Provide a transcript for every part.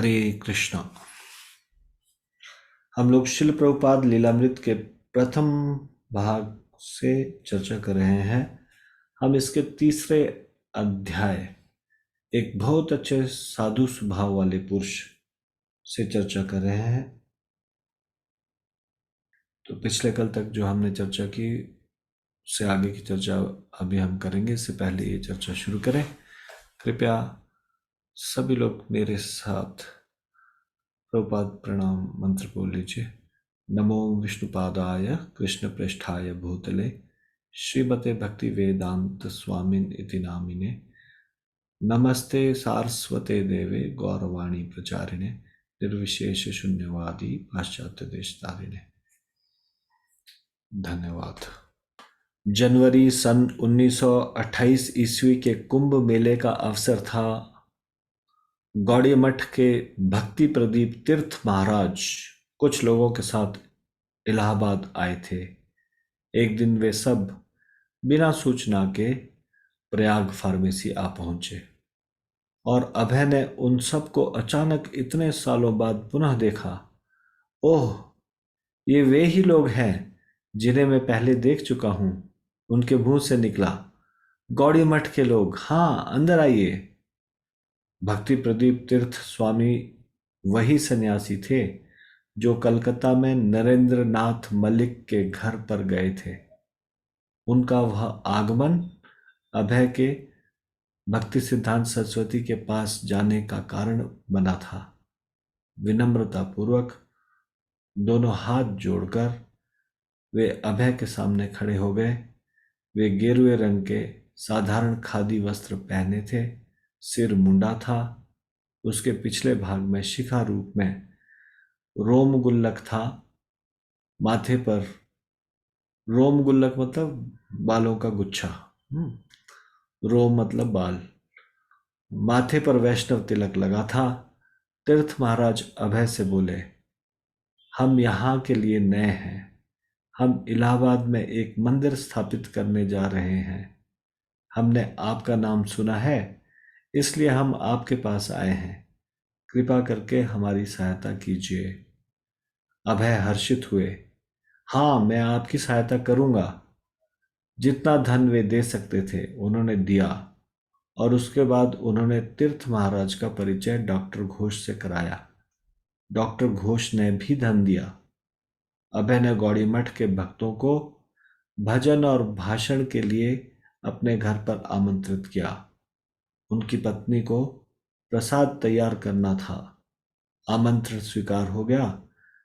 हरे कृष्णा। हम लोग शिल प्रभुपाद लीलामृत के प्रथम भाग से चर्चा कर रहे हैं। हम इसके तीसरे अध्याय, एक बहुत अच्छे साधु स्वभाव वाले पुरुष से चर्चा कर रहे हैं। तो पिछले कल तक जो हमने चर्चा की उससे आगे की चर्चा अभी हम करेंगे। इससे पहले ये चर्चा शुरू करें, कृपया सभी लोग मेरे साथ प्रभुपाद प्रणाम मंत्र बोल लीजिए। नमो विष्णुपादाय कृष्ण पृष्ठाय भूतले श्रीमते भक्ति वेदांत स्वामिन इति नामिने नमस्ते सारस्वते देवे गौरवाणी प्रचारिणे निर्विशेष शून्यवादी पाश्चात्य देश तारिणे। धन्यवाद। जनवरी सन 1928 ईस्वी के कुंभ मेले का अवसर था। गौड़ी मठ के भक्ति प्रदीप तीर्थ महाराज कुछ लोगों के साथ इलाहाबाद आए थे। एक दिन वे सब बिना सूचना के प्रयाग फार्मेसी आ पहुंचे और अभय ने उन सबको अचानक इतने सालों बाद पुनः देखा। ओह, ये वे ही लोग हैं जिन्हें मैं पहले देख चुका हूं। उनके मुंह से निकला, गौड़ी मठ के लोग, हाँ अंदर आइए। भक्ति प्रदीप तीर्थ स्वामी वही सन्यासी थे जो कलकत्ता में नरेंद्र नाथ मलिक के घर पर गए थे। उनका वह आगमन अभय के भक्ति सिद्धांत सरस्वती के पास जाने का कारण बना था। विनम्रता पूर्वक दोनों हाथ जोड़कर वे अभय के सामने खड़े हो गए। वे गेरुए रंग के साधारण खादी वस्त्र पहने थे, सिर मुंडा था, उसके पिछले भाग में शिखा रूप में रोम गुल्लक था। माथे पर रोम गुल्लक मतलब बालों का गुच्छा, रोम मतलब बाल। माथे पर वैष्णव तिलक लगा था। तीर्थ महाराज अभय से बोले, हम यहाँ के लिए नए हैं। हम इलाहाबाद में एक मंदिर स्थापित करने जा रहे हैं। हमने आपका नाम सुना है, इसलिए हम आपके पास आए हैं। कृपा करके हमारी सहायता कीजिए। अभय हर्षित हुए। हाँ, मैं आपकी सहायता करूंगा। जितना धन वे दे सकते थे उन्होंने दिया और उसके बाद उन्होंने तीर्थ महाराज का परिचय डॉक्टर घोष से कराया। डॉक्टर घोष ने भी धन दिया। अभय ने गौड़ी मठ के भक्तों को भजन और भाषण के लिए अपने घर पर आमंत्रित किया। उनकी पत्नी को प्रसाद तैयार करना था। आमंत्रण स्वीकार हो गया,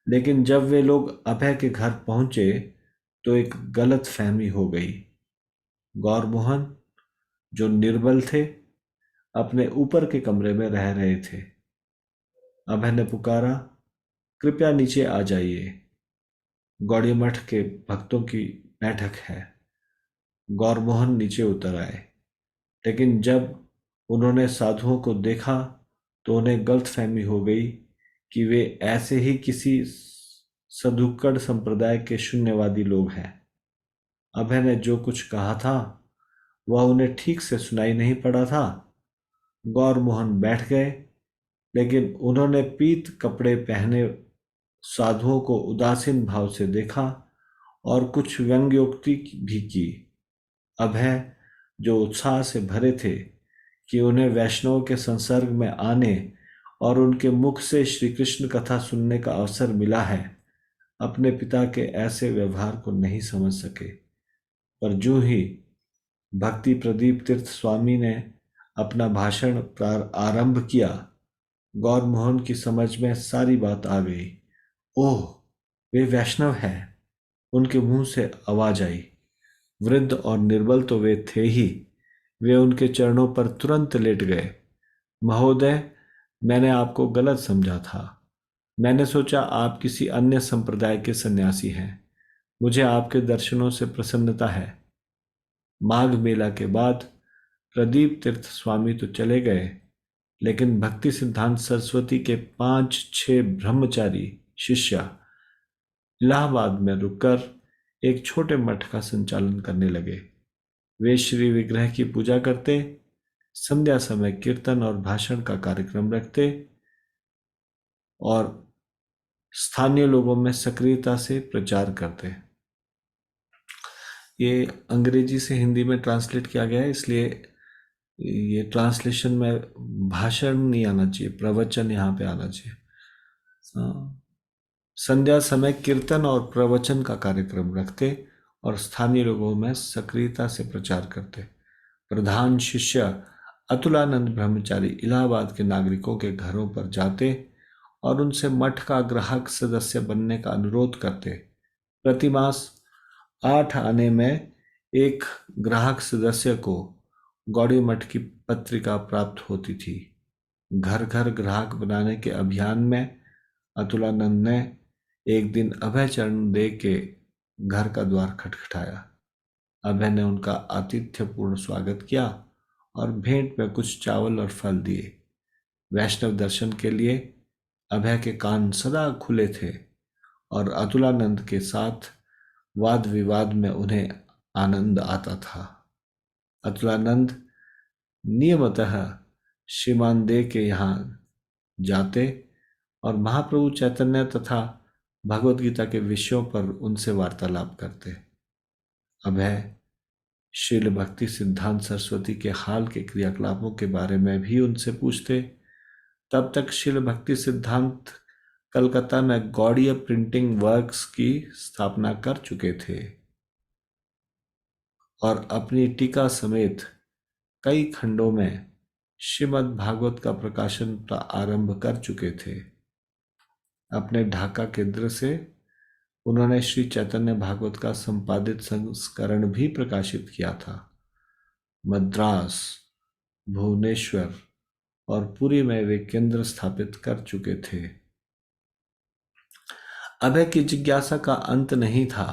लेकिन जब वे लोग अभय के घर पहुंचे तो एक गलत फहमी हो गई। गौरमोहन, जो निर्बल थे, अपने ऊपर के कमरे में रह रहे थे। अभय ने पुकारा, कृपया नीचे आ जाइए, गौड़ी मठ के भक्तों की बैठक है। गौरमोहन नीचे उतर आए, लेकिन जब उन्होंने साधुओं को देखा तो उन्हें गलतफहमी हो गई कि वे ऐसे ही किसी सधुक्कड़ संप्रदाय के शून्यवादी लोग हैं। अभय ने जो कुछ कहा था वह उन्हें ठीक से सुनाई नहीं पड़ा था। गौरमोहन बैठ गए, लेकिन उन्होंने पीत कपड़े पहने साधुओं को उदासीन भाव से देखा और कुछ व्यंग्योक्ति भी की। अभय, जो उत्साह से भरे थे कि उन्हें वैष्णव के संसर्ग में आने और उनके मुख से श्री कृष्ण कथा सुनने का अवसर मिला है, अपने पिता के ऐसे व्यवहार को नहीं समझ सके। पर जो ही भक्ति प्रदीप तीर्थ स्वामी ने अपना भाषण आरंभ किया, गौरमोहन की समझ में सारी बात आ गई। ओह, वे वैष्णव हैं, उनके मुंह से आवाज आई। वृद्ध और निर्बल तो वे थे ही, वे उनके चरणों पर तुरंत लेट गए। महोदय, मैंने आपको गलत समझा था। मैंने सोचा आप किसी अन्य संप्रदाय के सन्यासी हैं। मुझे आपके दर्शनों से प्रसन्नता है। माघ मेला के बाद प्रदीप तीर्थ स्वामी तो चले गए, लेकिन भक्ति सिद्धांत सरस्वती के 5-6 ब्रह्मचारी शिष्य इलाहाबाद में रुककर एक छोटे मठ का संचालन करने लगे। वे श्री विग्रह की पूजा करते, संध्या समय कीर्तन और भाषण का कार्यक्रम रखते, और स्थानीय लोगों में सक्रियता से प्रचार करते। ये अंग्रेजी से हिंदी में ट्रांसलेट किया गया है, इसलिए ये ट्रांसलेशन में भाषण नहीं आना चाहिए, प्रवचन यहाँ पे आना चाहिए। हाँ। संध्या समय कीर्तन और प्रवचन का कार्यक्रम रखते और स्थानीय लोगों में सक्रियता से प्रचार करते। प्रधान शिष्य अतुलानंद ब्रह्मचारी इलाहाबाद के नागरिकों के घरों पर जाते और उनसे मठ का ग्राहक सदस्य बनने का अनुरोध करते। प्रतिमास 8 आने में एक ग्राहक सदस्य को गौड़ी मठ की पत्रिका प्राप्त होती थी। घर घर ग्राहक बनाने के अभियान में अतुलानंद ने एक दिन अभय चरण दे के घर का द्वार खटखटाया। अभय ने उनका आतिथ्यपूर्ण स्वागत किया और भेंट में कुछ चावल और फल दिए। वैष्णव दर्शन के लिए अभय के कान सदा खुले थे और अतुलानंद के साथ वाद विवाद में उन्हें आनंद आता था। अतुलानंद नियमतः श्रीमान दे के यहाँ जाते और महाप्रभु चैतन्य तथा भगवत गीता के विषयों पर उनसे वार्तालाप करते। अभय श्रील भक्ति सिद्धांत सरस्वती के हाल के क्रियाकलापों के बारे में भी उनसे पूछते। तब तक श्रील भक्ति सिद्धांत कलकत्ता में गौड़ीय प्रिंटिंग वर्क्स की स्थापना कर चुके थे और अपनी टीका समेत कई खंडों में श्रीमद् भागवत का प्रकाशन आरंभ कर चुके थे। अपने ढाका केंद्र से उन्होंने श्री चैतन्य भागवत का संपादित संस्करण भी प्रकाशित किया था। मद्रास, भुवनेश्वर और पुरी में वे केंद्र स्थापित कर चुके थे। अभय की जिज्ञासा का अंत नहीं था।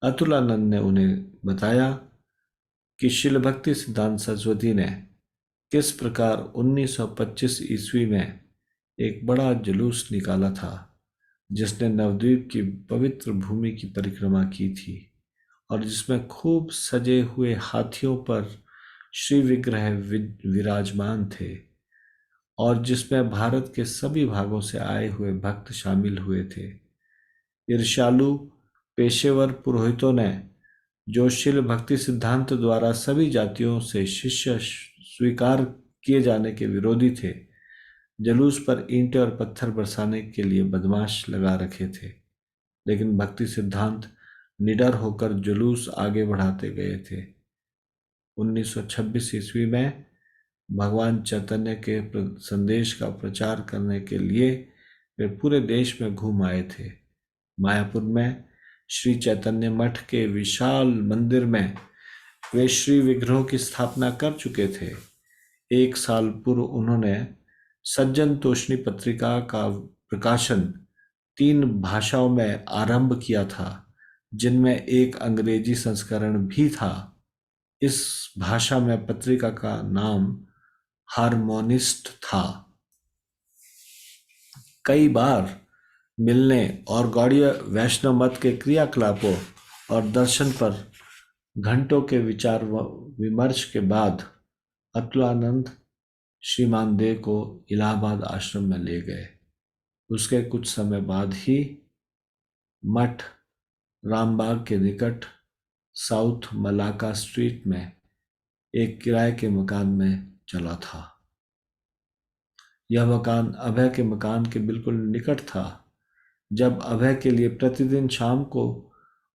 अतुलानंद ने उन्हें बताया कि श्रील भक्ति सिद्धांत सरस्वती ने किस प्रकार 1925 ईस्वी में एक बड़ा जुलूस निकाला था जिसने नवद्वीप की पवित्र भूमि की परिक्रमा की थी और जिसमें खूब सजे हुए हाथियों पर श्री विग्रह विराजमान थे और जिसमें भारत के सभी भागों से आए हुए भक्त शामिल हुए थे। ईर्ष्यालु पेशेवर पुरोहितों ने, जो श्रील भक्ति सिद्धांत द्वारा सभी जातियों से शिष्य स्वीकार किए जाने के विरोधी थे, जुलूस पर ईंटें और पत्थर बरसाने के लिए बदमाश लगा रखे थे, लेकिन भक्ति सिद्धांत निडर होकर जुलूस आगे बढ़ाते गए थे। 1926 ईस्वी में भगवान चैतन्य के संदेश का प्रचार करने के लिए वे पूरे देश में घूम आए थे। मायापुर में श्री चैतन्य मठ के विशाल मंदिर में वे श्री विग्रहों की स्थापना कर चुके थे। 1 साल पूर्व उन्होंने सज्जन तोषणी पत्रिका का प्रकाशन 3 भाषाओं में आरंभ किया था, जिनमें एक अंग्रेजी संस्करण भी था। इस भाषा में पत्रिका का नाम हारमोनिस्ट था। कई बार मिलने और गौड़ीय वैष्णव मत के क्रियाकलापों और दर्शन पर घंटों के विचार विमर्श के बाद अतुलानंद श्रीमान दे को इलाहाबाद आश्रम में ले गए। उसके कुछ समय बाद ही मठ रामबाग के निकट साउथ मलाका स्ट्रीट में एक किराए के मकान में चला था। यह मकान अभय के मकान के बिल्कुल निकट था। जब अभय के लिए प्रतिदिन शाम को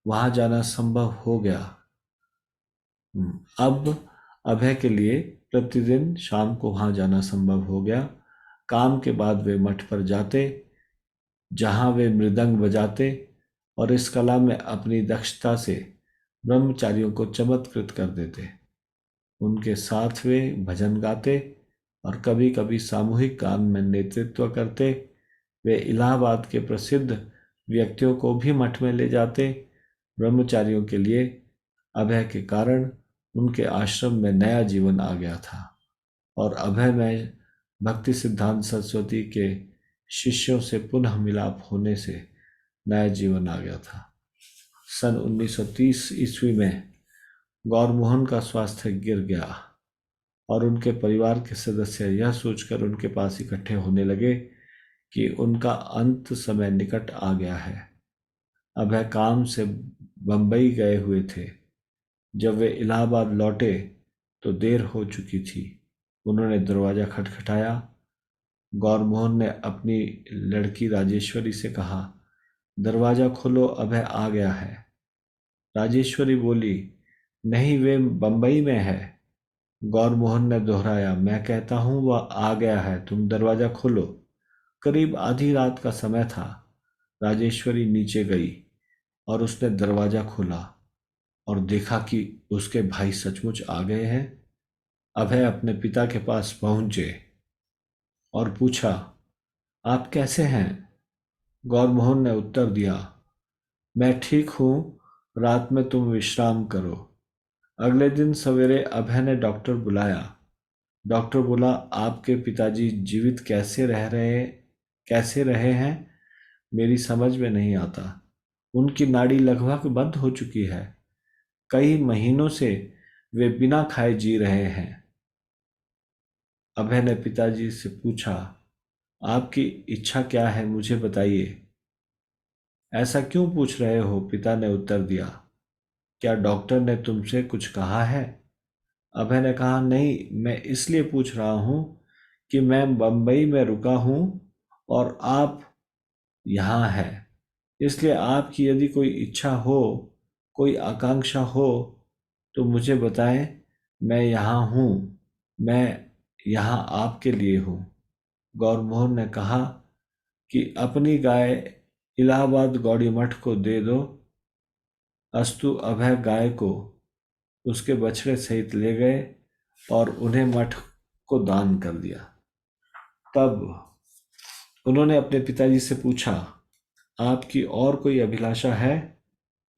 वहां जाना संभव हो गया, अब अभय के लिए प्रतिदिन शाम को वहां जाना संभव हो गया। काम के बाद वे मठ पर जाते, जहां वे मृदंग बजाते और इस कला में अपनी दक्षता से ब्रह्मचारियों को चमत्कृत कर देते। उनके साथ वे भजन गाते और कभी कभी सामूहिक गान में नेतृत्व करते। वे इलाहाबाद के प्रसिद्ध व्यक्तियों को भी मठ में ले जाते। ब्रह्मचारियों के लिए अभय के कारण उनके आश्रम में नया जीवन आ गया था और अभय में भक्ति सिद्धांत सरस्वती के शिष्यों से पुनः मिलाप होने से नया जीवन आ गया था। सन 1930 ईस्वी में गौरमोहन का स्वास्थ्य गिर गया और उनके परिवार के सदस्य यह सोचकर उनके पास इकट्ठे होने लगे कि उनका अंत समय निकट आ गया है। अभय काम से बंबई गए हुए थे। जब वे इलाहाबाद लौटे तो देर हो चुकी थी। उन्होंने दरवाजा खटखटाया। गौरमोहन ने अपनी लड़की राजेश्वरी से कहा, दरवाजा खोलो, अभय आ गया है। राजेश्वरी बोली, नहीं, वे बंबई में है। गौरमोहन ने दोहराया, मैं कहता हूं वह आ गया है, तुम दरवाजा खोलो। करीब आधी रात का समय था। राजेश्वरी नीचे गई और उसने दरवाजा खोला और देखा कि उसके भाई सचमुच आ गए हैं। अभय अपने पिता के पास पहुंचे और पूछा, आप कैसे हैं? गौरमोहन ने उत्तर दिया, मैं ठीक हूं, रात में तुम विश्राम करो। अगले दिन सवेरे अभय ने डॉक्टर बुलाया। डॉक्टर बोला, आपके पिताजी जीवित कैसे रहे हैं, मेरी समझ में नहीं आता। उनकी नाड़ी लगभग बंद हो चुकी है। कई महीनों से वे बिना खाए जी रहे हैं। अभय ने पिताजी से पूछा, आपकी इच्छा क्या है, मुझे बताइए। ऐसा क्यों पूछ रहे हो? पिता ने उत्तर दिया, क्या डॉक्टर ने तुमसे कुछ कहा है? अभय ने कहा, नहीं, मैं इसलिए पूछ रहा हूं कि मैं बंबई में रुका हूं और आप यहाँ हैं। इसलिए आपकी यदि कोई इच्छा हो, कोई आकांक्षा हो तो मुझे बताएं। मैं यहाँ हूँ, मैं यहाँ आपके लिए हूँ। गौरमोहन ने कहा कि अपनी गाय इलाहाबाद गौड़ी मठ को दे दो। अस्तु अभय गाय को उसके बछड़े सहित ले गए और उन्हें मठ को दान कर दिया। तब उन्होंने अपने पिताजी से पूछा, आपकी और कोई अभिलाषा है?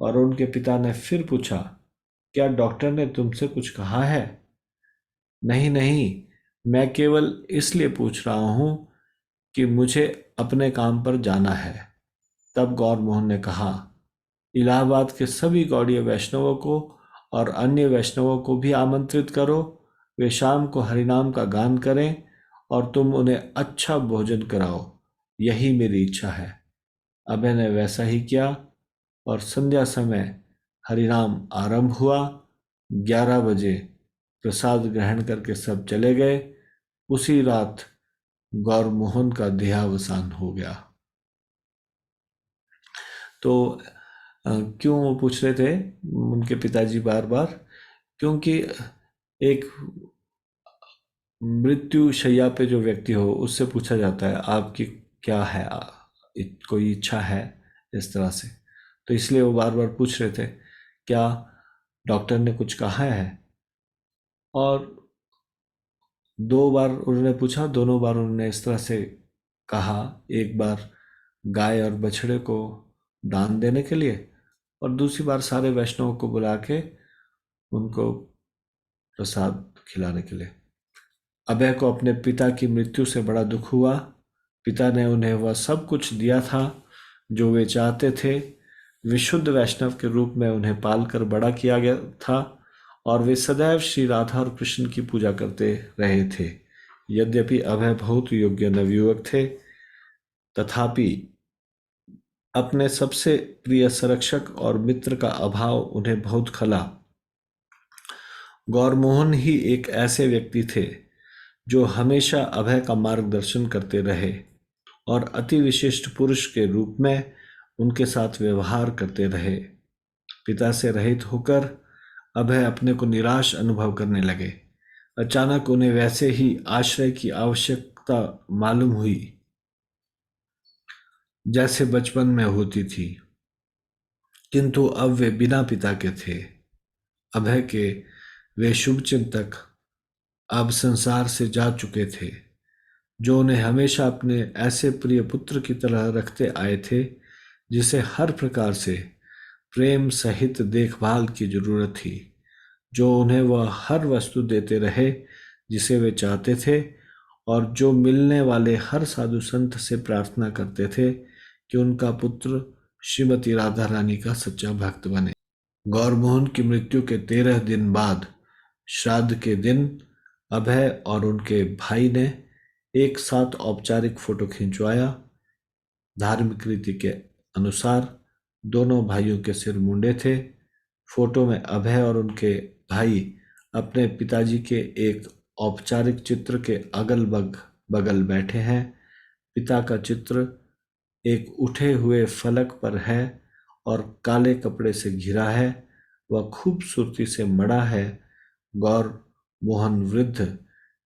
और उनके पिता ने फिर पूछा, क्या डॉक्टर ने तुमसे कुछ कहा है? नहीं नहीं, मैं केवल इसलिए पूछ रहा हूं कि मुझे अपने काम पर जाना है। तब गौरमोहन ने कहा, इलाहाबाद के सभी गौड़ीय वैष्णवों को और अन्य वैष्णवों को भी आमंत्रित करो। वे शाम को हरिनाम का गान करें और तुम उन्हें अच्छा भोजन कराओ। यही मेरी इच्छा है। अभय ने वैसा ही किया और संध्या समय हरिनाम आरंभ हुआ। 11 बजे प्रसाद ग्रहण करके सब चले गए। उसी रात गौरमोहन का देहावसान हो गया। तो क्यों वो पूछ रहे थे उनके पिताजी बार बार? क्योंकि एक मृत्यु शैया पे जो व्यक्ति हो उससे पूछा जाता है, आपकी क्या है, कोई इच्छा है, इस तरह से। तो इसलिए वो बार बार पूछ रहे थे, क्या डॉक्टर ने कुछ कहा है? और 2 बार उन्होंने पूछा, दोनों बार उन्होंने इस तरह से कहा। एक बार गाय और बछड़े को दान देने के लिए और दूसरी बार सारे वैष्णवों को बुला के उनको प्रसाद खिलाने के लिए। अभय को अपने पिता की मृत्यु से बड़ा दुख हुआ। पिता ने उन्हें वह सब कुछ दिया था जो वे चाहते थे। विशुद्ध वैष्णव के रूप में उन्हें पालकर बड़ा किया गया था और वे सदैव श्री राधा और कृष्ण की पूजा करते रहे थे। यद्यपि अभय बहुत योग्य नवयुवक थे, तथापि अपने सबसे प्रिय संरक्षक और मित्र का अभाव उन्हें बहुत खला। गौरमोहन ही एक ऐसे व्यक्ति थे जो हमेशा अभय का मार्गदर्शन करते रहे और अति विशिष्ट पुरुष के रूप में उनके साथ व्यवहार करते रहे। पिता से रहित होकर अभय अपने को निराश अनुभव करने लगे। अचानक उन्हें वैसे ही आश्रय की आवश्यकता मालूम हुई जैसे बचपन में होती थी, किंतु अब वे बिना पिता के थे। अभय के वे शुभचिंतक अब संसार से जा चुके थे, जो उन्हें हमेशा अपने ऐसे प्रिय पुत्र की तरह रखते आए थे, जिसे हर प्रकार से प्रेम सहित देखभाल की जरूरत थी, जो उन्हें वह हर वस्तु देते रहे जिसे वे चाहते थे, और जो मिलने वाले हर साधु संत से प्रार्थना करते थे कि उनका पुत्र श्रीमती राधा रानी का सच्चा भक्त बने। गौरमोहन की मृत्यु के 13 दिन बाद श्राद्ध के दिन अभय और उनके भाई ने एक साथ औपचारिक फोटो खिंचवाया धार्मिक रीति के अनुसार दोनों भाइयों के सिर मुंडे थे। फोटो में अभय और उनके भाई अपने पिताजी के एक औपचारिक चित्र के अगल बगल बैठे हैं। पिता का चित्र एक उठे हुए फलक पर है और काले कपड़े से घिरा है। वह खूबसूरती से मड़ा है। गौर मोहन वृद्ध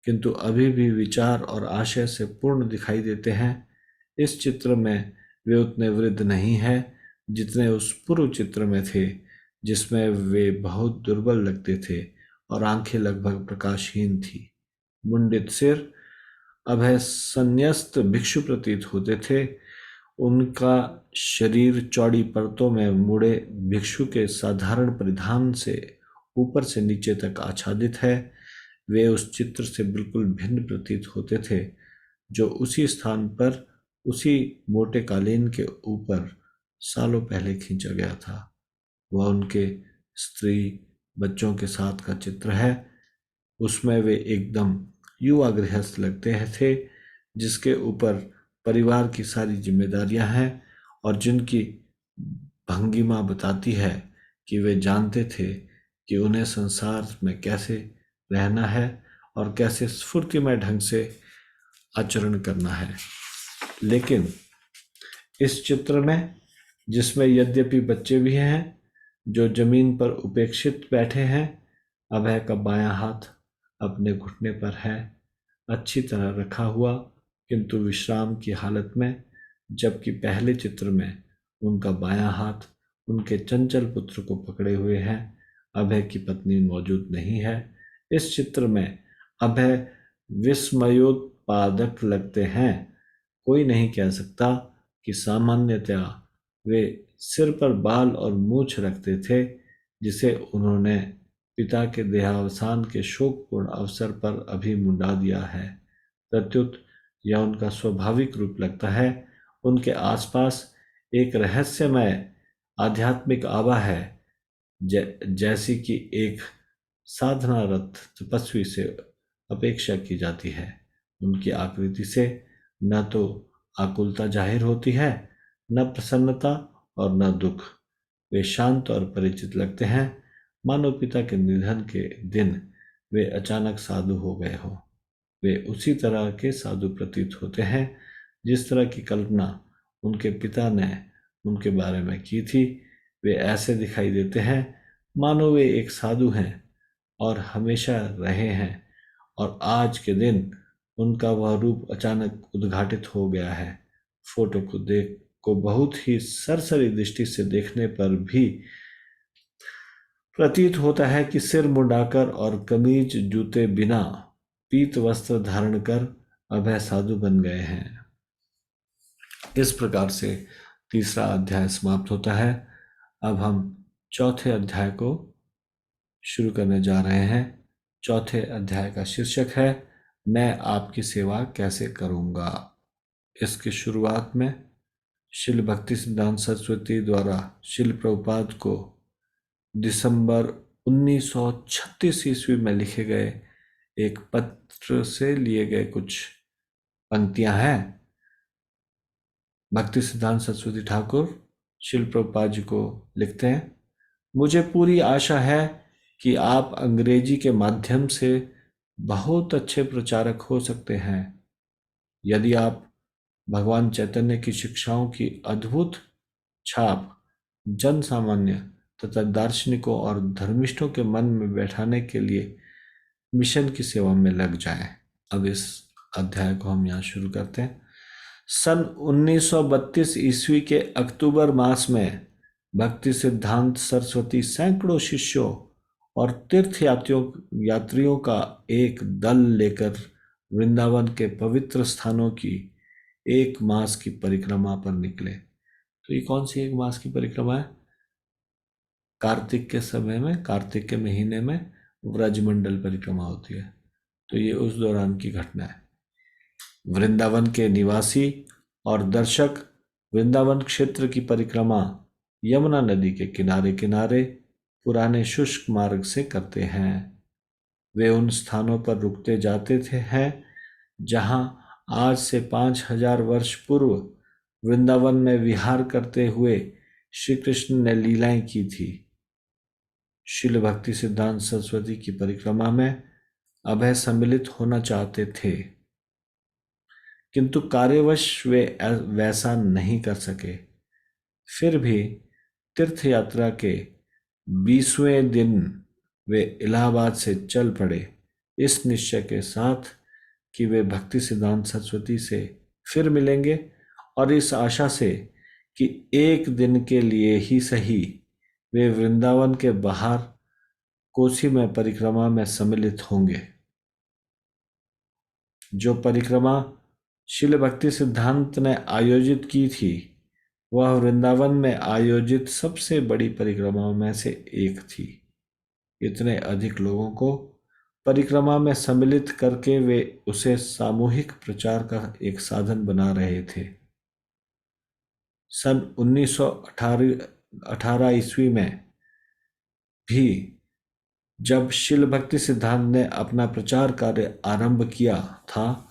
किंतु अभी भी विचार और आशय से पूर्ण दिखाई देते हैं। इस चित्र में वे उतने वृद्ध नहीं हैं जितने उस पूर्व चित्र में थे, जिसमें वे बहुत दुर्बल लगते थे और आंखें लगभग प्रकाशहीन थी। मुंडित सिर अभय संन्यस्त भिक्षु प्रतीत होते थे। उनका शरीर चौड़ी परतों में मुड़े भिक्षु के साधारण परिधान से ऊपर से नीचे तक आच्छादित है। वे उस चित्र से बिल्कुल भिन्न प्रतीत होते थे जो उसी स्थान पर उसी मोटे कालीन के ऊपर सालों पहले खींचा गया था। वह उनके स्त्री बच्चों के साथ का चित्र है। उसमें वे एकदम युवा गृहस्थ लगते थे, जिसके ऊपर परिवार की सारी जिम्मेदारियां हैं और जिनकी भंगिमा बताती है कि वे जानते थे कि उन्हें संसार में कैसे रहना है और कैसे स्फूर्तिमय ढंग से आचरण करना है। लेकिन इस चित्र में, जिसमें यद्यपि बच्चे भी हैं जो जमीन पर उपेक्षित बैठे हैं, अभय का बायां हाथ अपने घुटने पर है, अच्छी तरह रखा हुआ किंतु विश्राम की हालत में, जबकि पहले चित्र में उनका बायां हाथ उनके चंचल पुत्र को पकड़े हुए है। अभय की पत्नी मौजूद नहीं है। इस चित्र में अभय विस्मयोत्पादक लगते हैं। कोई नहीं कह सकता कि सामान्यतया वे सिर पर बाल और मूछ रखते थे, जिसे उन्होंने पिता के देहावसान के शोकपूर्ण अवसर पर अभी मुंडा दिया है। प्रत्युत यह उनका स्वाभाविक रूप लगता है। उनके आसपास एक रहस्यमय आध्यात्मिक आभा है, जैसी कि एक साधनारत तपस्वी से अपेक्षा की जाती है। उनकी आकृति से न तो आकुलता जाहिर होती है, न प्रसन्नता और न दुख। वे शांत और परिचित लगते हैं, मानो पिता के निधन के दिन वे अचानक साधु हो गए हो। वे उसी तरह के साधु प्रतीत होते हैं जिस तरह की कल्पना उनके पिता ने उनके बारे में की थी। वे ऐसे दिखाई देते हैं मानो वे एक साधु हैं और हमेशा रहे हैं, और आज के दिन उनका वह रूप अचानक उद्घाटित हो गया है। फोटो को बहुत ही सरसरी दृष्टि से देखने पर भी प्रतीत होता है कि सिर मुंडाकर और कमीज जूते बिना पीत वस्त्र धारण कर अभय साधु बन गए हैं। इस प्रकार से तीसरा अध्याय समाप्त होता है। अब हम चौथे अध्याय को शुरू करने जा रहे हैं। चौथे अध्याय का शीर्षक है, मैं आपकी सेवा कैसे करूंगा। इसकी शुरुआत में श्रील भक्ति सिद्धांत सरस्वती द्वारा श्रील प्रभुपाद को दिसंबर 1936 ईस्वी में लिखे गए एक पत्र से लिए गए कुछ पंक्तियां हैं। भक्ति सिद्धांत सरस्वती ठाकुर श्रील प्रभुपाद जी को लिखते हैं, मुझे पूरी आशा है कि आप अंग्रेजी के माध्यम से बहुत अच्छे प्रचारक हो सकते हैं। यदि आप भगवान चैतन्य की शिक्षाओं की अद्भुत छाप जन सामान्य तथा दार्शनिकों और धर्मिष्ठों के मन में बैठाने के लिए मिशन की सेवा में लग जाएं। अब इस अध्याय को हम यहाँ शुरू करते हैं। सन 1932 ईस्वी के अक्टूबर मास में भक्ति सिद्धांत सरस्वती सैकड़ों शिष्यों और तीर्थ यात्रियों का एक दल लेकर वृंदावन के पवित्र स्थानों की एक मास की परिक्रमा पर निकले। तो ये कौन सी एक मास की परिक्रमा है? कार्तिक के समय में, कार्तिक के महीने में व्रजमंडल परिक्रमा होती है। तो ये उस दौरान की घटना है। वृंदावन के निवासी और दर्शक वृंदावन क्षेत्र की परिक्रमा यमुना नदी के किनारे किनारे पुराने शुष्क मार्ग से करते हैं। वे उन स्थानों पर रुकते जाते हैं जहां आज से 5000 वर्ष पूर्व वृंदावन में विहार करते हुए श्री कृष्ण ने लीलाएं की थी। शिल भक्ति सिद्धांत सरस्वती की परिक्रमा में अभय सम्मिलित होना चाहते थे, किंतु कार्यवश वे वैसा नहीं कर सके। फिर भी तीर्थ यात्रा के 20वें दिन वे इलाहाबाद से चल पड़े, इस निश्चय के साथ कि वे भक्ति सिद्धांत सरस्वती से फिर मिलेंगे और इस आशा से कि एक दिन के लिए ही सही वे वृंदावन के बाहर कोसी में परिक्रमा में सम्मिलित होंगे। जो परिक्रमा शिल भक्ति सिद्धांत ने आयोजित की थी वह वृंदावन में आयोजित सबसे बड़ी परिक्रमाओं में से एक थी। इतने अधिक लोगों को परिक्रमा में सम्मिलित करके वे उसे सामूहिक प्रचार का एक साधन बना रहे थे। सन 1918 ईस्वी में भी जब शिल भक्ति सिद्धांत ने अपना प्रचार कार्य आरंभ किया था,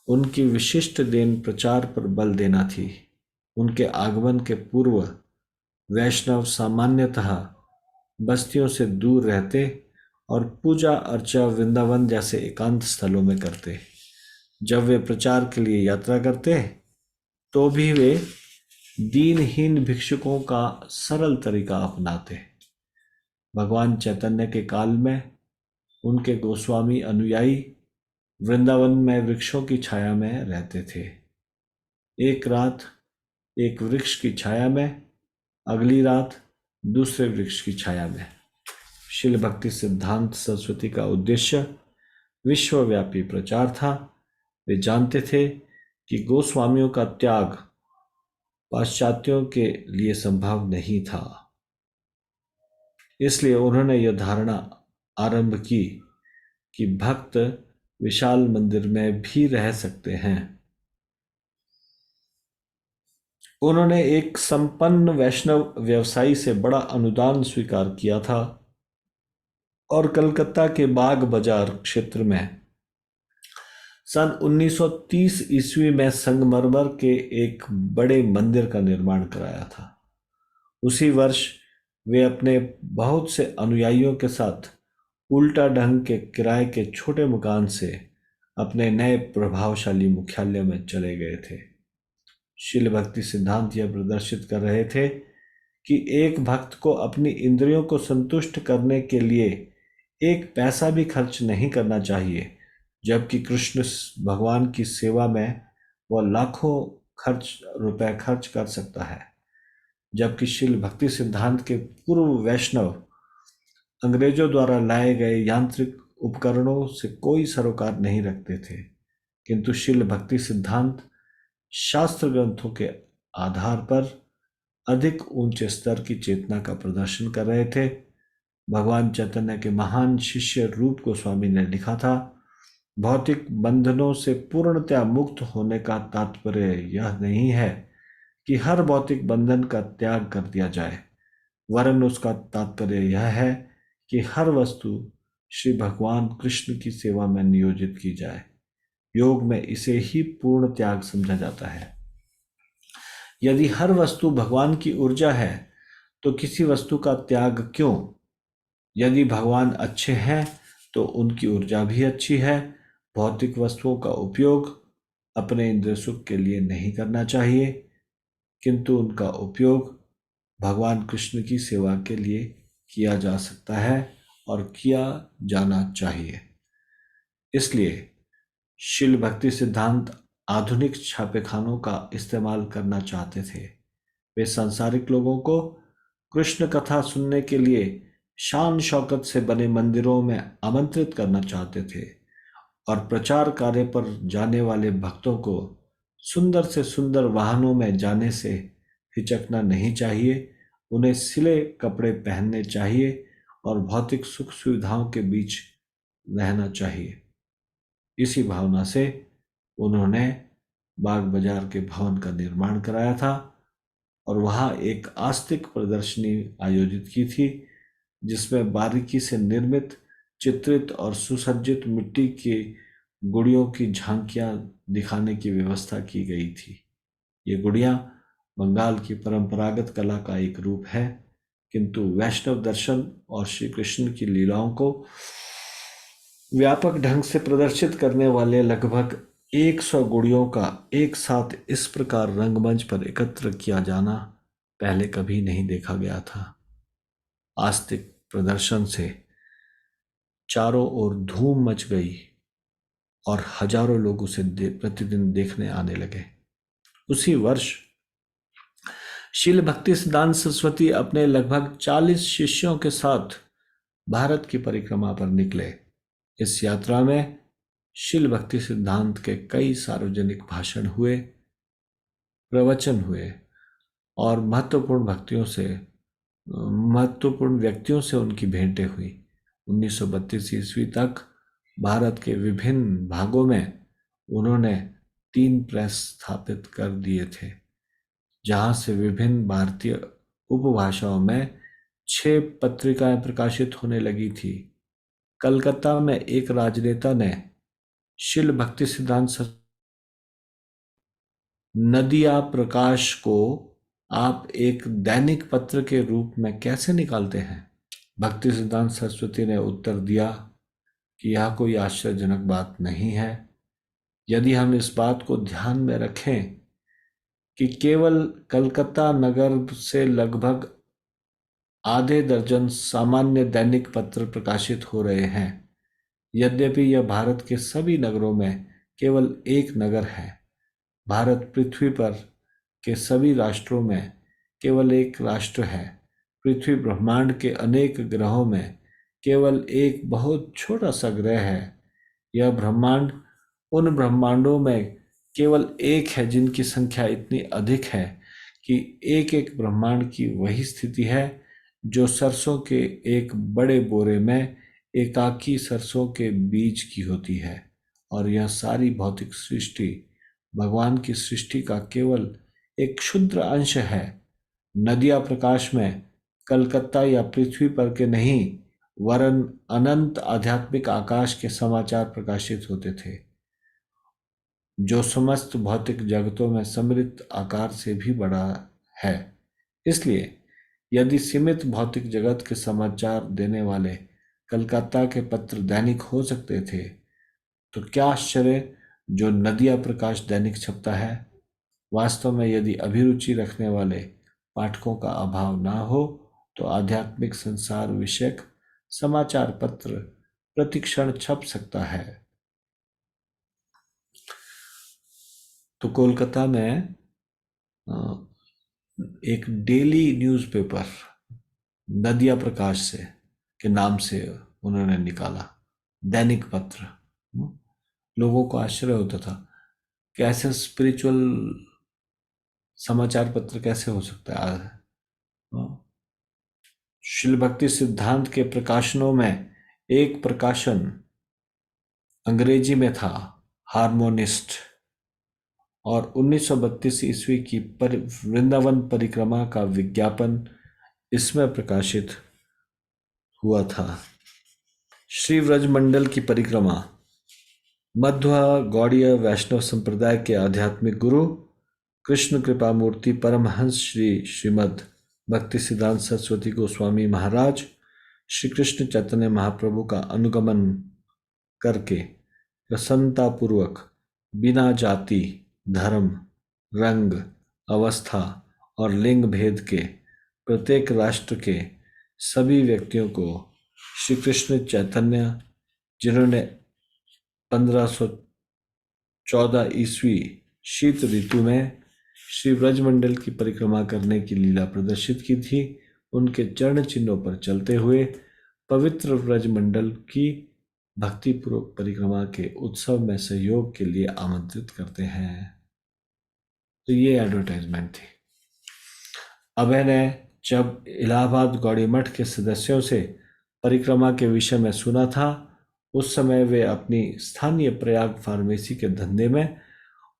उनकी विशिष्ट देन प्रचार पर बल देना थी। उनके आगमन के पूर्व वैष्णव सामान्यतः बस्तियों से दूर रहते और पूजा अर्चा वृंदावन जैसे एकांत स्थलों में करते। जब वे प्रचार के लिए यात्रा करते तो भी वे दीनहीन भिक्षुकों का सरल तरीका अपनाते। भगवान चैतन्य के काल में उनके गोस्वामी अनुयायी वृंदावन में वृक्षों की छाया में रहते थे। एक रात एक वृक्ष की छाया में, अगली रात दूसरे वृक्ष की छाया में। शिल भक्ति सिद्धांत सरस्वती का उद्देश्य विश्वव्यापी प्रचार था। वे जानते थे कि गोस्वामियों का त्याग पाश्चात्यों के लिए संभव नहीं था, इसलिए उन्होंने यह धारणा आरंभ की कि भक्त विशाल मंदिर में भी रह सकते हैं। उन्होंने एक संपन्न वैष्णव व्यवसायी से बड़ा अनुदान स्वीकार किया था और कलकत्ता के बाग बाजार क्षेत्र में सन 1930 ईस्वी में संगमरमर के एक बड़े मंदिर का निर्माण कराया था। उसी वर्ष वे अपने बहुत से अनुयायियों के साथ उल्टा ढंग के किराए के छोटे मकान से अपने नए प्रभावशाली मुख्यालय में चले गए थे। शिल भक्ति सिद्धांत यह प्रदर्शित कर रहे थे कि एक भक्त को अपनी इंद्रियों को संतुष्ट करने के लिए एक पैसा भी खर्च नहीं करना चाहिए, जबकि कृष्ण भगवान की सेवा में वह लाखों रुपए खर्च कर सकता है। जबकि शिल भक्ति सिद्धांत के पूर्व वैष्णव अंग्रेजों द्वारा लाए गए यांत्रिक उपकरणों से कोई सरोकार नहीं रखते थे, किंतु शिल भक्ति सिद्धांत शास्त्र ग्रंथों के आधार पर अधिक ऊंचे स्तर की चेतना का प्रदर्शन कर रहे थे। भगवान चैतन्य के महान शिष्य रूप गोस्वामी ने लिखा था, भौतिक बंधनों से पूर्णतया मुक्त होने का तात्पर्य यह नहीं है कि हर भौतिक बंधन का त्याग कर दिया जाए, वरन उसका तात्पर्य यह है कि हर वस्तु श्री भगवान कृष्ण की सेवा में नियोजित की जाए। योग में इसे ही पूर्ण त्याग समझा जाता है। यदि हर वस्तु भगवान की ऊर्जा है तो किसी वस्तु का त्याग क्यों? यदि भगवान अच्छे हैं तो उनकी ऊर्जा भी अच्छी है। भौतिक वस्तुओं का उपयोग अपने इंद्रिय सुख के लिए नहीं करना चाहिए, किंतु उनका उपयोग भगवान कृष्ण की सेवा के लिए किया जा सकता है और किया जाना चाहिए। इसलिए शिल भक्ति सिद्धांत आधुनिक छापेखानों का इस्तेमाल करना चाहते थे। वे सांसारिक लोगों को कृष्ण कथा सुनने के लिए शान शौकत से बने मंदिरों में आमंत्रित करना चाहते थे और प्रचार कार्य पर जाने वाले भक्तों को सुंदर से सुंदर वाहनों में जाने से हिचकना नहीं चाहिए। उन्हें सिले कपड़े पहनने चाहिए और भौतिक सुख सुविधाओं के बीच रहना चाहिए। इसी भावना से उन्होंने बाग बाजार के भवन का निर्माण कराया था और वहाँ एक आस्तिक प्रदर्शनी आयोजित की थी, जिसमें बारीकी से निर्मित, चित्रित और सुसज्जित मिट्टी की गुड़ियों की झांकियां दिखाने की व्यवस्था की गई थी। ये गुड़ियां बंगाल की परंपरागत कला का एक रूप है, किंतु वैष्णव दर्शन और श्री कृष्ण की लीलाओं को व्यापक ढंग से प्रदर्शित करने वाले लगभग 100 गुड़ियों का एक साथ इस प्रकार रंगमंच पर एकत्र किया जाना पहले कभी नहीं देखा गया था। आस्तिक प्रदर्शन से चारों ओर धूम मच गई और हजारों लोग उसे प्रतिदिन देखने आने लगे। उसी वर्ष शील भक्ति सिद्धांत सरस्वती अपने लगभग 40 शिष्यों के साथ भारत की परिक्रमा पर निकले। इस यात्रा में शील भक्ति सिद्धांत के कई सार्वजनिक भाषण हुए, प्रवचन हुए और महत्वपूर्ण व्यक्तियों से उनकी भेंटें हुई। 1932 ईस्वी तक भारत के विभिन्न भागों में उन्होंने 3 प्रेस स्थापित कर दिए थे, जहां से विभिन्न भारतीय उपभाषाओं में 6 पत्रिकाएं प्रकाशित होने लगी थी। कलकत्ता में एक राजनेता ने शील भक्ति सिद्धांत नदिया प्रकाश को आप एक दैनिक पत्र के रूप में कैसे निकालते हैं? भक्ति सिद्धांत सरस्वती ने उत्तर दिया कि यह कोई आश्चर्यजनक बात नहीं है, यदि हम इस बात को ध्यान में रखें कि केवल कलकत्ता नगर से लगभग आधे दर्जन सामान्य दैनिक पत्र प्रकाशित हो रहे हैं। यद्यपि यह भारत के सभी नगरों में केवल एक नगर है, भारत पृथ्वी पर के सभी राष्ट्रों में केवल एक राष्ट्र है। पृथ्वी ब्रह्मांड के अनेक ग्रहों में केवल एक बहुत छोटा सा ग्रह है। यह ब्रह्मांड उन ब्रह्मांडों में केवल एक है जिनकी संख्या इतनी अधिक है कि एक एक ब्रह्मांड की वही स्थिति है जो सरसों के एक बड़े बोरे में एकाकी सरसों के बीज की होती है। और यह सारी भौतिक सृष्टि भगवान की सृष्टि का केवल एक क्षुद्र अंश है। नदिया प्रकाश में कलकत्ता या पृथ्वी पर के नहीं वरन अनंत आध्यात्मिक आकाश के समाचार प्रकाशित होते थे, जो समस्त भौतिक जगतों में सम्मिलित आकार से भी बड़ा है। इसलिए यदि सीमित भौतिक जगत के समाचार देने वाले कलकत्ता के पत्र दैनिक हो सकते थे, तो क्या आश्चर्य जो नदिया प्रकाश दैनिक छपता है। वास्तव में यदि अभिरुचि रखने वाले पाठकों का अभाव ना हो तो आध्यात्मिक संसार विषयक समाचार पत्र प्रतिक्षण छप सकता है। तो कोलकाता में एक डेली न्यूज़पेपर नदिया प्रकाश से के नाम से उन्होंने निकाला, दैनिक पत्र। लोगों को आश्चर्य होता था कि ऐसे स्पिरिचुअल समाचार पत्र कैसे हो सकता है। शील भक्ति सिद्धांत के प्रकाशनों में एक प्रकाशन अंग्रेजी में था, हार्मोनिस्ट, और 1932 ईस्वी की वृंदावन परिक्रमा का विज्ञापन इसमें प्रकाशित हुआ था। श्री व्रजमंडल की परिक्रमा मध्व गौड़ीय वैष्णव संप्रदाय के आध्यात्मिक गुरु कृष्ण कृपा मूर्ति परमहंस श्रीमद भक्ति सिद्धांत सरस्वती गोस्वामी महाराज श्री कृष्ण चैतन्य महाप्रभु का अनुगमन करके प्रसन्नतापूर्वक बिना जाति, धर्म, रंग, अवस्था और लिंग भेद के प्रत्येक राष्ट्र के सभी व्यक्तियों को श्री कृष्ण चैतन्य, जिन्होंने 1514 ईस्वी शीत ऋतु में श्री ब्रजमंडल की परिक्रमा करने की लीला प्रदर्शित की थी, उनके चरण चिन्हों पर चलते हुए पवित्र ब्रजमंडल की भक्तिपूर्वक परिक्रमा के उत्सव में सहयोग के लिए आमंत्रित करते हैं। तो ये एडवर्टाइजमेंट थी। अभय ने जब इलाहाबाद गौड़ी मठ के सदस्यों से परिक्रमा के विषय में सुना था, उस समय वे अपनी स्थानीय प्रयाग फार्मेसी के धंधे में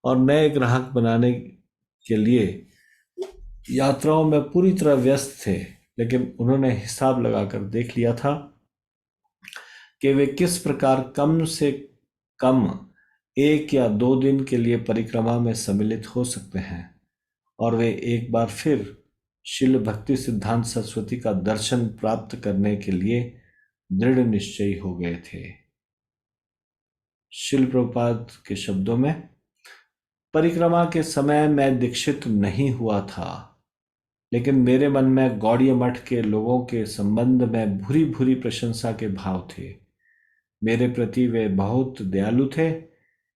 और नए ग्राहक बनाने के लिए यात्राओं में पूरी तरह व्यस्त थे, लेकिन उन्होंने हिसाब लगाकर देख लिया था कि वे किस प्रकार कम से कम 1 या 2 दिन के लिए परिक्रमा में सम्मिलित हो सकते हैं और वे एक बार फिर शिल भक्ति सिद्धांत सरस्वती का दर्शन प्राप्त करने के लिए दृढ़ निश्चयी हो गए थे। शिल प्रभुपाद के शब्दों में, परिक्रमा के समय मैं दीक्षित नहीं हुआ था, लेकिन मेरे मन में गौड़ीय मठ के लोगों के संबंध में भूरी भूरी प्रशंसा के भाव थे। मेरे प्रति वे बहुत दयालु थे,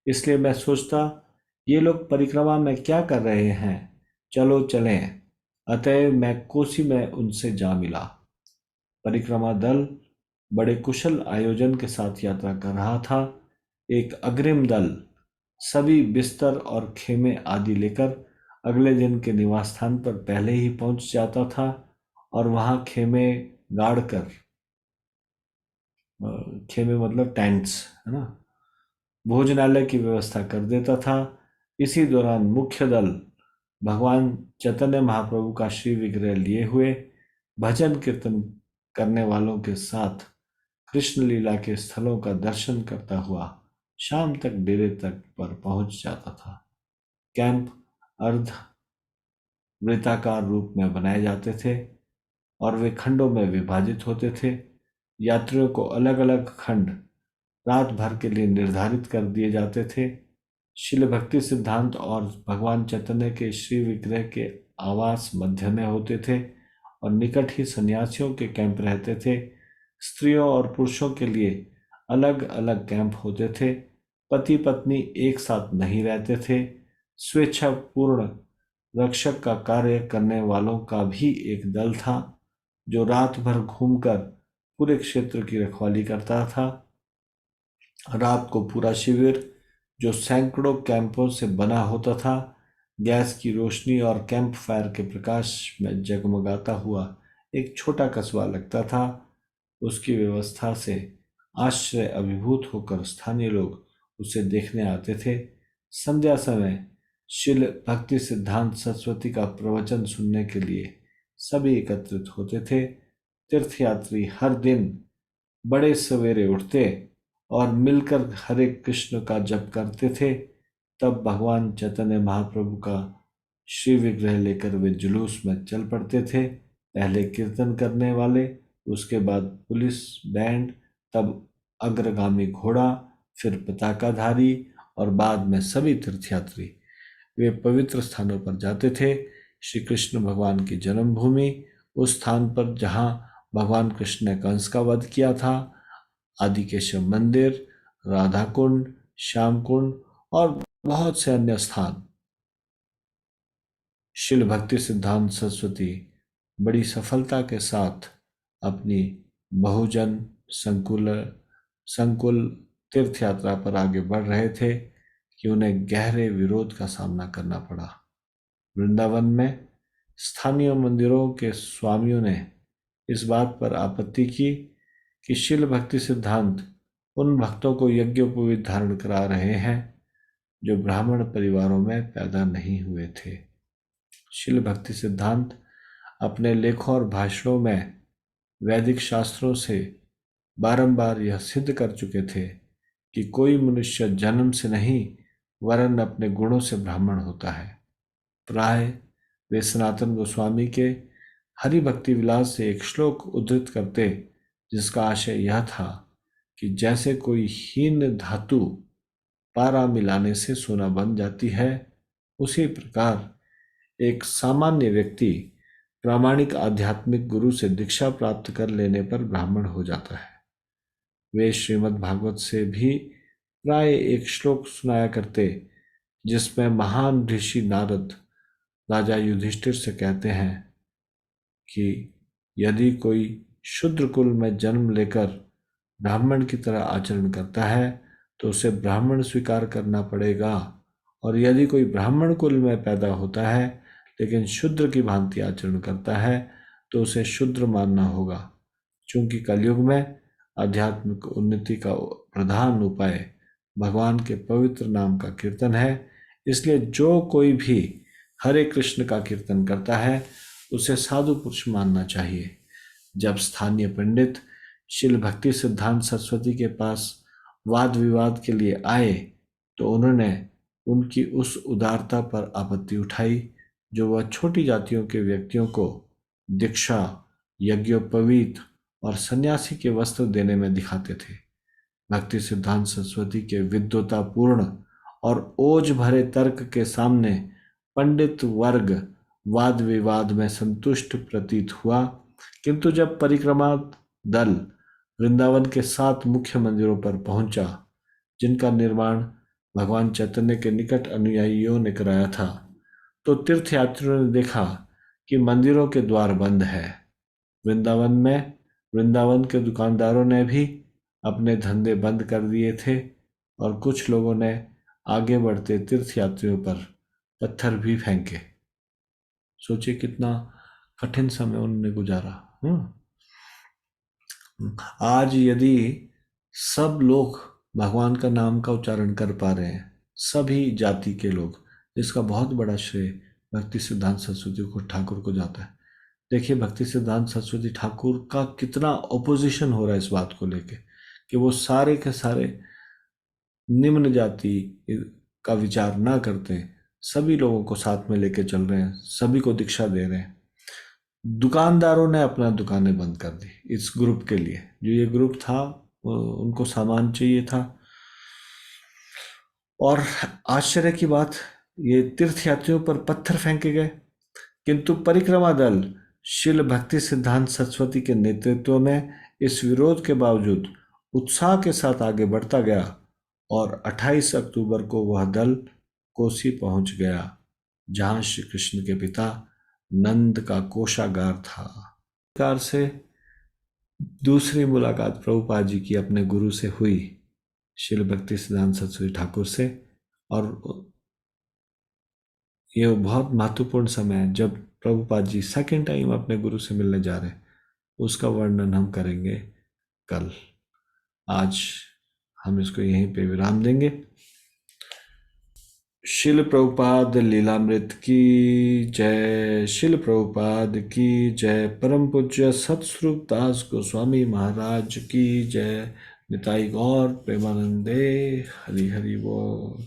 इसलिए मैं सोचता, ये लोग परिक्रमा में क्या कर रहे हैं, चलो चलें। अतएव मैं कोसी में उनसे जा मिला। परिक्रमा दल बड़े कुशल आयोजन के साथ यात्रा कर रहा था। एक अग्रिम दल सभी बिस्तर और खेमे आदि लेकर अगले दिन के निवास स्थान पर पहले ही पहुंच जाता था और वहां खेमे गाड़ कर, खेमे मतलब टेंट्स, है ना, भोजनालय की व्यवस्था कर देता था। इसी दौरान मुख्य दल भगवान चैतन्य महाप्रभु का श्री विग्रह लिए हुए भजन कीर्तन करने वालों के साथ कृष्ण लीला के स्थलों का दर्शन करता हुआ शाम तक डेरे तक पर पहुंच जाता था। कैंप अर्ध वृत्ताकार रूप में बनाए जाते थे और वे खंडों में विभाजित होते थे। यात्रियों को अलग अलग खंड रात भर के लिए निर्धारित कर दिए जाते थे। शिल भक्ति सिद्धांत और भगवान चैतन्य के श्री विग्रह के आवास मध्य में होते थे और निकट ही सन्यासियों के कैंप रहते थे। स्त्रियों और पुरुषों के लिए अलग अलग कैंप होते थे। पति पत्नी एक साथ नहीं रहते थे। स्वेच्छापूर्ण रक्षक का कार्य करने वालों का भी एक दल था जो रात भर घूमकर पूरे क्षेत्र की रखवाली करता था। रात को पूरा शिविर, जो सैकड़ों कैंपों से बना होता था, गैस की रोशनी और कैंप फायर के प्रकाश में जगमगाता हुआ एक छोटा कस्बा लगता था। उसकी व्यवस्था से आश्चर्य अभिभूत होकर स्थानीय लोग उसे देखने आते थे। संध्या समय शिल भक्ति सिद्धांत सरस्वती का प्रवचन सुनने के लिए सभी एकत्रित होते थे। तीर्थयात्री हर दिन बड़े सवेरे उठते और मिलकर हरे कृष्ण का जप करते थे। तब भगवान चैतन्य महाप्रभु का श्री विग्रह लेकर वे जुलूस में चल पड़ते थे। पहले कीर्तन करने वाले, उसके बाद पुलिस बैंड, तब अग्रगामी घोड़ा, फिर पताकाधारी और बाद में सभी तीर्थयात्री। वे पवित्र स्थानों पर जाते थे। श्री कृष्ण भगवान की जन्मभूमि, उस स्थान पर जहाँ भगवान कृष्ण ने कंस का वध किया था, आदिकेशव मंदिर, राधा कुंड, श्याम कुंड और बहुत से अन्य स्थान। शिल भक्ति सिद्धांत सरस्वती बड़ी सफलता के साथ अपनी बहुजन संकुल तीर्थ यात्रा पर आगे बढ़ रहे थे कि उन्हें गहरे विरोध का सामना करना पड़ा। वृंदावन में स्थानीय मंदिरों के स्वामियों ने इस बात पर आपत्ति की कि शिल भक्ति सिद्धांत उन भक्तों को यज्ञोपवीत धारण करा रहे हैं जो ब्राह्मण परिवारों में पैदा नहीं हुए थे। शिल भक्ति सिद्धांत अपने लेखों और भाषणों में वैदिक शास्त्रों से बारंबार यह सिद्ध कर चुके थे कि कोई मनुष्य जन्म से नहीं वरन अपने गुणों से ब्राह्मण होता है। प्राय वे सनातन गोस्वामी के हरि भक्ति विलास से एक श्लोक उद्धृत करते, जिसका आशय यह था कि जैसे कोई हीन धातु पारा मिलाने से सोना बन जाती है, उसी प्रकार एक सामान्य व्यक्ति प्रामाणिक आध्यात्मिक गुरु से दीक्षा प्राप्त कर लेने पर ब्राह्मण हो जाता है। वे श्रीमद् भागवत से भी प्राय एक श्लोक सुनाया करते, जिसमें महान ऋषि नारद राजा युधिष्ठिर से कहते हैं कि यदि कोई शूद्र कुल में जन्म लेकर ब्राह्मण की तरह आचरण करता है तो उसे ब्राह्मण स्वीकार करना पड़ेगा, और यदि कोई ब्राह्मण कुल में पैदा होता है लेकिन शूद्र की भांति आचरण करता है तो उसे शूद्र मानना होगा। चूंकि कलयुग में आध्यात्मिक उन्नति का प्रधान उपाय भगवान के पवित्र नाम का कीर्तन है, इसलिए जो कोई भी हरे कृष्ण का कीर्तन करता है उसे साधु पुरुष मानना चाहिए। जब स्थानीय पंडित शिल भक्ति सिद्धांत सरस्वती के पास वाद विवाद के लिए आए तो उन्होंने उनकी उस उदारता पर आपत्ति उठाई जो वह छोटी जातियों के व्यक्तियों को दीक्षा, यज्ञोपवीत और सन्यासी के वस्त्र देने में दिखाते थे। भक्ति सिद्धांत सरस्वती के विद्वतापूर्ण और ओज भरे तर्क के सामने पंडित वर्ग वाद विवाद में संतुष्ट प्रतीत हुआ, किंतु जब परिक्रमा दल वृंदावन के 7 मुख्य मंदिरों पर पहुंचा, जिनका निर्माण भगवान चैतन्य के निकट अनुयायियों ने कराया था, तो तीर्थयात्रियों ने देखा कि मंदिरों के द्वार बंद है। वृंदावन के दुकानदारों ने भी अपने धंधे बंद कर दिए थे और कुछ लोगों ने आगे बढ़ते तीर्थयात्रियों पर पत्थर भी फेंके। सोचिए कितना कठिन समय उन्होंने गुजारा। आज यदि सब लोग भगवान का नाम का उच्चारण कर पा रहे हैं, सभी जाति के लोग, इसका बहुत बड़ा श्रेय भक्ति सिद्धांत सरस्वती को ठाकुर को जाता है। देखिए भक्ति सिद्धांत सरस्वती ठाकुर का कितना ऑपोजिशन हो रहा है इस बात को लेके कि वो सारे के सारे निम्न जाति का विचार ना करते, सभी लोगों को साथ में लेके चल रहे हैं, सभी को दीक्षा दे रहे हैं। दुकानदारों ने अपना दुकानें बंद कर दी इस ग्रुप के लिए। जो ये ग्रुप था उनको सामान चाहिए था। और आश्चर्य की बात, ये तीर्थयात्रियों पर पत्थर फेंके गए, किंतु परिक्रमा दल श्रील भक्ति सिद्धांत सरस्वती के नेतृत्व में इस विरोध के बावजूद उत्साह के साथ आगे बढ़ता गया और 28 अक्टूबर को वह दल कोसी पहुंच गया, जहां श्री कृष्ण के पिता नंद का कोषागार था। प्रकार से दूसरी मुलाकात प्रभुपाद जी की अपने गुरु से हुई, श्रील भक्ति सिद्धांत सरस्वती ठाकुर से, और ये बहुत महत्वपूर्ण समय है जब प्रभुपाद जी सेकेंड टाइम अपने गुरु से मिलने जा रहे हैं। उसका वर्णन हम करेंगे कल। आज हम इसको यहीं पे विराम देंगे। शिल प्रभुपाद लीलामृत की जय। शिल प्रभुपाद की जय। परम पूज्य सतस्वरूप दास गोस्वामी महाराज की जय। निताई गौर प्रेमानंदे। हरि हरि बोल।